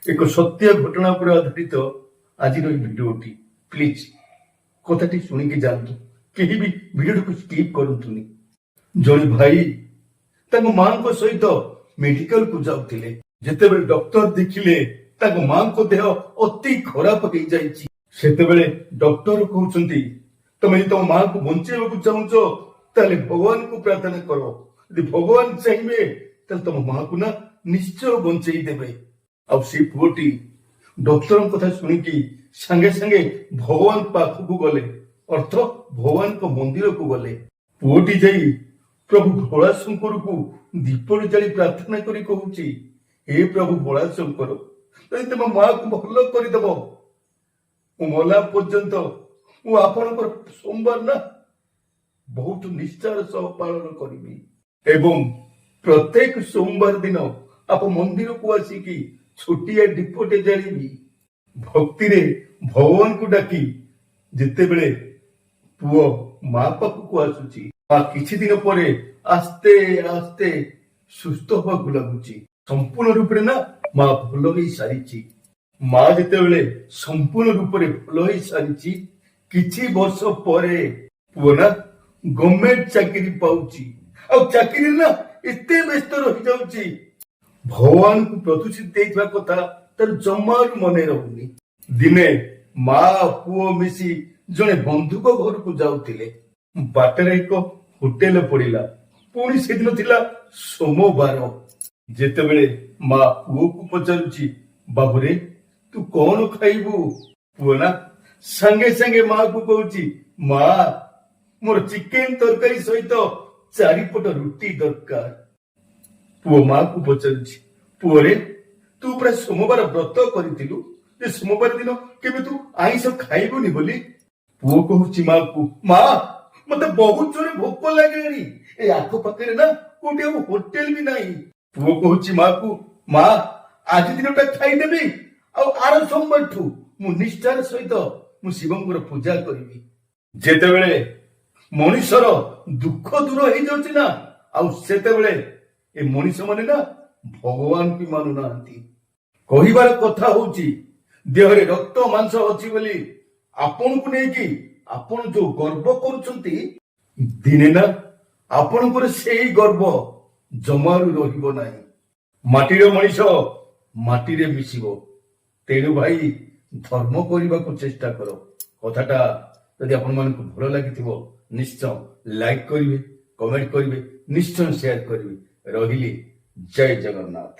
ଏକ ସତ୍ୟ ଘଟଣା ଉପରେ ଆଧାରିତ ଆଜିର ଏହି ଭିଡିଓଟି। ପ୍ଲିଜ କଥାଟି ଶୁଣିକି ଯାଆନ୍ତୁ, କେହି ବି ଭିଡିଓଟିକୁ ସ୍କିପ୍ କରନ୍ତୁନି। ଜଣେ ଭାଇ ତାଙ୍କ ମାଙ୍କ ସହିତ ମେଡିକାଲକୁ ଯାଉଥିଲେ। ଯେତେବେଳେ ଡକ୍ଟର ଦେଖିଲେ ତାଙ୍କ ମାଙ୍କ ଦେହ ଅତି ଖରାପ ହେଇଯାଇଛି, ସେତେବେଳେ ଡକ୍ଟର କହୁଛନ୍ତି, ତମେ ଯଦି ତମ ମାଙ୍କୁ ବଞ୍ଚେଇବାକୁ ଚାହୁଁଛ ତାହେଲେ ଭଗବାନଙ୍କୁ ପ୍ରାର୍ଥନା କର। ଯଦି ଭଗବାନ ଚାହିଁବେ ତାହେଲେ ତମ ମାକୁ ନା ନିଶ୍ଚୟ ବଞ୍ଚେଇ ଦେବେ। ଆଉ ସେ ପୁଅଟି ଡକ୍ଟରଙ୍କ କଥା ଶୁଣିକି ସାଙ୍ଗେ ସାଙ୍ଗେ ଭଗବାନ ପାଖକୁ ଗଲେ, ଅର୍ଥ ଭଗବାନଙ୍କ ମନ୍ଦିରକୁ ଗଲେ। ପୁଅଟି ଯାଇ ପ୍ରଭୁ ଭୋଳାଶଙ୍କରକୁ ଦୀପ ଜାଳି ପ୍ରାର୍ଥନା କରି କହୁଛି, ହେ ପ୍ରଭୁ ଭୋଳାଶଙ୍କର, ଯଦି ତମ ମାକୁ ଭଲ କରିଦବ, ମୁଁ ମଲା ପର୍ଯ୍ୟନ୍ତ ମୁଁ ଆପଣଙ୍କର ସୋମବାର ନା ବହୁତ ନିଷ୍ଠାର ସହ ପାଳନ କରିବି ଏବଂ ପ୍ରତ୍ୟେକ ସୋମବାର ଦିନ ଆପଣ ମନ୍ଦିରକୁ ଆସିକି ଛୋଟିଆ ଦୀପଟେ ଜାଳିବି। ଭକ୍ତିରେ ଭଗବାନଙ୍କୁ ଡାକି ଯେତେବେଳେ ପୁଅ ମା ପାଖକୁ ଆସୁଛି, ମା କିଛି ଦିନ ପରେ ଆସ୍ତେ ଆସ୍ତେ ସୁସ୍ଥ ହବାକୁ ଲାଗୁଛି। ସମ୍ପୂର୍ଣ୍ଣ ରୂପରେ ନା ମା ଭଲ ହେଇ ସାରିଛି। ମା ଯେତେବେଳେ ସମ୍ପୂର୍ଣ୍ଣ ରୂପରେ ଭଲ ହେଇ ସାରିଛି, କିଛି ବର୍ଷ ପରେ ପୁଅ ନା ଗଭର୍ଣ୍ଣମେଣ୍ଟ ଚାକିରି ପାଉଛି। ଆଉ ଚାକିରି ନା ଏତେ ବ୍ୟସ୍ତ ରହିଯାଉଛି, ଭଗବାନଙ୍କୁ ପ୍ରତିଶ୍ରୁତି ଦେଇଥିବା କଥା ତାର ଜମାରୁ ମନେ ରହୁନି। ଦିନେ ମା ପୁଅ ମିଶି ଜଣେ ବନ୍ଧୁଙ୍କ ଘରକୁ ଯାଉଥିଲେ। ବାଟରେ ଏକ ହୋଟେଲ ପଡିଲା। ପୁଣି ସେଦିନ ଥିଲା ସୋମବାର। ଯେତେବେଳେ ମା ପୁଅକୁ ପଚାରୁଛି, ବାବୁରେ ତୁ କଣ ଖାଇବୁ? ପୁଅ ନା ସାଙ୍ଗେ ସାଙ୍ଗେ ମାକୁ କହୁଛି, ମା ମୋର ଚିକେନ ତରକାରୀ ସହିତ 4 ପଟ ରୁଟି ଦରକାର। ପୁଅ ମାକୁ ପଚାରୁଛି, ପୁଅରେ ତୁ ପୁରା ସୋମବାର ବ୍ରତ କରିଥିଲୁ ଯେ ସୋମବାର ଦିନ କେବେ ତୁ ଆଇଁଷ ଖାଇବୁନି ବୋଲି? ପୁଅ କହୁଛି ମାକୁ, ମା ମତେ ବହୁତ ଜୋରେ ଭୋକ ଲାଗିଲାଣି, ଏ ଆଖପାଖରେ ନା କୋଉଠି ଆଉ ହୋଟେଲ ବି ନାହିଁ। ପୁଅ କହୁଛି ମାକୁ, ମା ଆଜି ଦିନଟା ଖାଇଦେବି, ଆଉ ଆର ସୋମବାରଠୁ ମୁଁ ନିଷ୍ଠାର ସହିତ ମୁଁ ଶିବଙ୍କର ପୂଜା କରିବି। ଯେତେବେଳେ ମଣିଷର ଦୁଃଖ ଦୂର ହେଇଯାଉଛି ନା, ଆଉ ସେତେବେଳେ ଏ ମଣିଷ ମାନେ ନା ଭଗବାନ ବି ମାନୁନାହାନ୍ତି। କହିବାର କଥା ହଉଛି, ଦେହରେ ରକ୍ତ ମାଂସ ଅଛି ବୋଲି ଆପଣଙ୍କୁ ନେଇକି ଆପଣ ଯୋଉ ଗର୍ବ କରୁଛନ୍ତି, ଦିନେ ନା ଆପଣଙ୍କର ସେଇ ଗର୍ବ ଜମାରୁ ରହିବ ନାହିଁ। ମାଟିର ମଣିଷ ମାଟିରେ ମିଶିବ। ତେଣୁ ଭାଇ ଧର୍ମ କରିବାକୁ ଚେଷ୍ଟା କର। କଥାଟା ଯଦି ଆପଣମାନଙ୍କୁ ଭଲ ଲାଗିଥିବ ନିଶ୍ଚୟ ଲାଇକ୍ କରିବେ, କମେଣ୍ଟ କରିବେ, ନିଶ୍ଚୟ ସେୟାର କରିବେ। ରହିଲି, ଜୟ ଜଗନ୍ନାଥ।